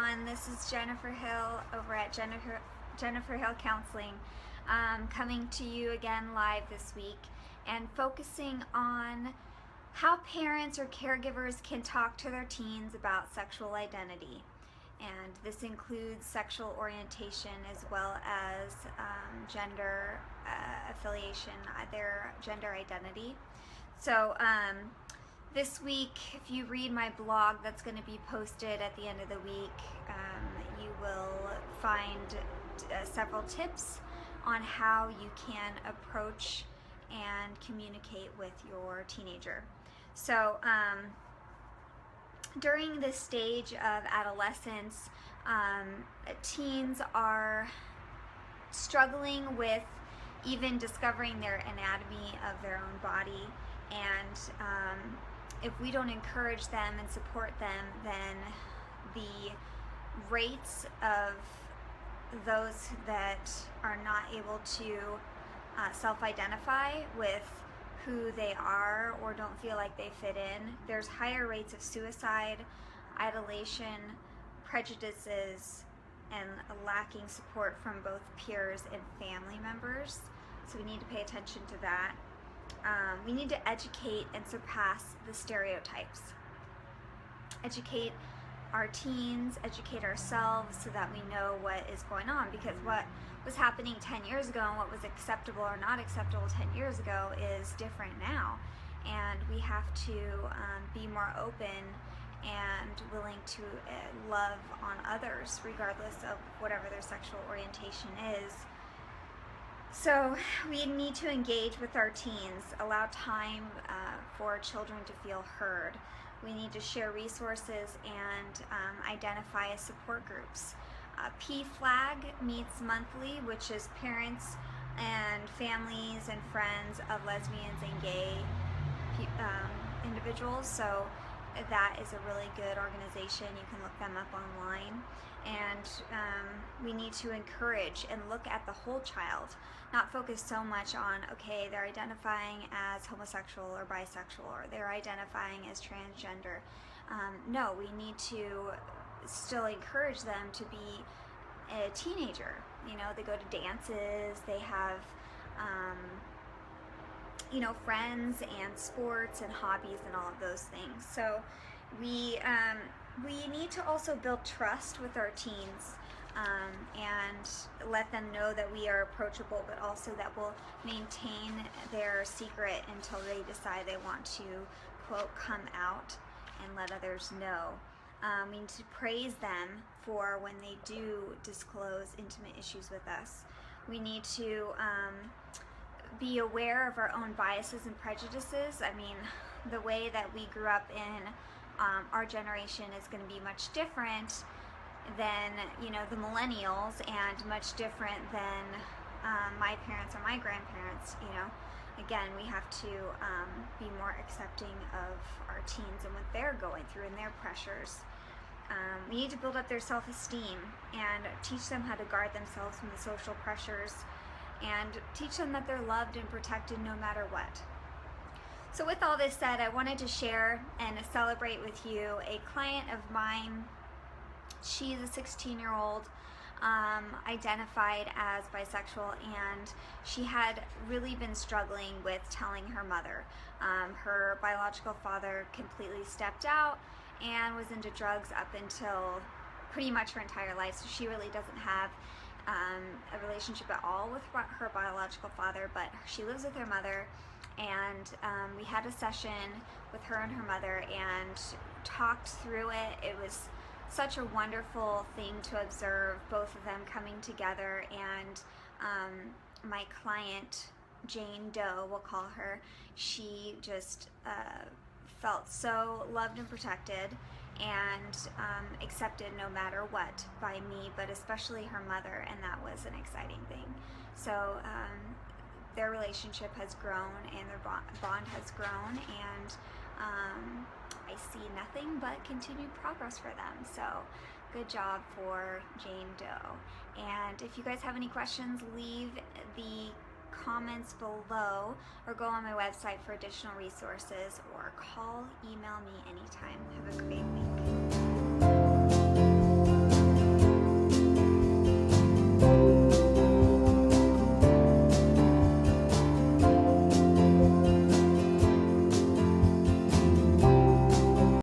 everyone. This is Jennifer Hill over at Jennifer Hill Counseling, coming to you again live this week and focusing on how parents or caregivers can talk to their teens about sexual identity. And this includes sexual orientation as well as gender affiliation, their gender identity. So this week, if you read my blog that's going to be posted at the end of the week, you will find several tips on how you can approach and communicate with your teenager. So during this stage of adolescence, teens are struggling with even discovering their anatomy of their own body, and if we don't encourage them and support them, then the rates of those that are not able to self-identify with who they are or don't feel like they fit in, there's higher rates of suicide, isolation, prejudices, and lacking support from both peers and family members. So we need to pay attention to that. We need to educate and surpass the stereotypes. Educate our teens, educate ourselves so that we know what is going on, because what was happening 10 years ago and what was acceptable or not acceptable 10 years ago is different now, and we have to be more open and willing to love on others regardless of whatever their sexual orientation is. So we need to engage with our teens, allow time for children to feel heard. We need to share resources and identify support groups. PFLAG meets monthly, which is parents and families and friends of lesbians and gay individuals. So that is a really good organization. You can look them up online. And we need to encourage and look at the whole child, not focus so much on, okay, they're identifying as homosexual or bisexual, or they're identifying as transgender. No, we need to still encourage them to be a teenager. You know, they go to dances, they have friends and sports and hobbies and all of those things. So we need to also build trust with our teens and let them know that we are approachable, but also that we'll maintain their secret until they decide they want to, quote, come out and let others know. We need to praise them for when they do disclose intimate issues with us. We need to be aware of our own biases and prejudices. I mean, the way that we grew up in our generation is going to be much different than, the millennials, and much different than my parents or my grandparents. Again, we have to be more accepting of our teens and what they're going through and their pressures. We need to build up their self-esteem and teach them how to guard themselves from the social pressures, and teach them that they're loved and protected no matter what. So with all this said, I wanted to share and celebrate with you a client of mine. She's a 16-year-old, identified as bisexual, and she had really been struggling with telling her mother. Her biological father completely stepped out and was into drugs up until pretty much her entire life, so she really doesn't have a relationship at all with her biological father, but she lives with her mother. And we had a session with her and her mother and talked through it. It was such a wonderful thing to observe, both of them coming together, and my client, Jane Doe, we'll call her, she just felt so loved and protected and accepted no matter what by me, but especially her mother, and that was an exciting thing. So their relationship has grown and their bond has grown, and I see nothing but continued progress for them. So good job for Jane Doe. And if you guys have any questions, leave the comments below or go on my website for additional resources, or email me anytime. Have a great week.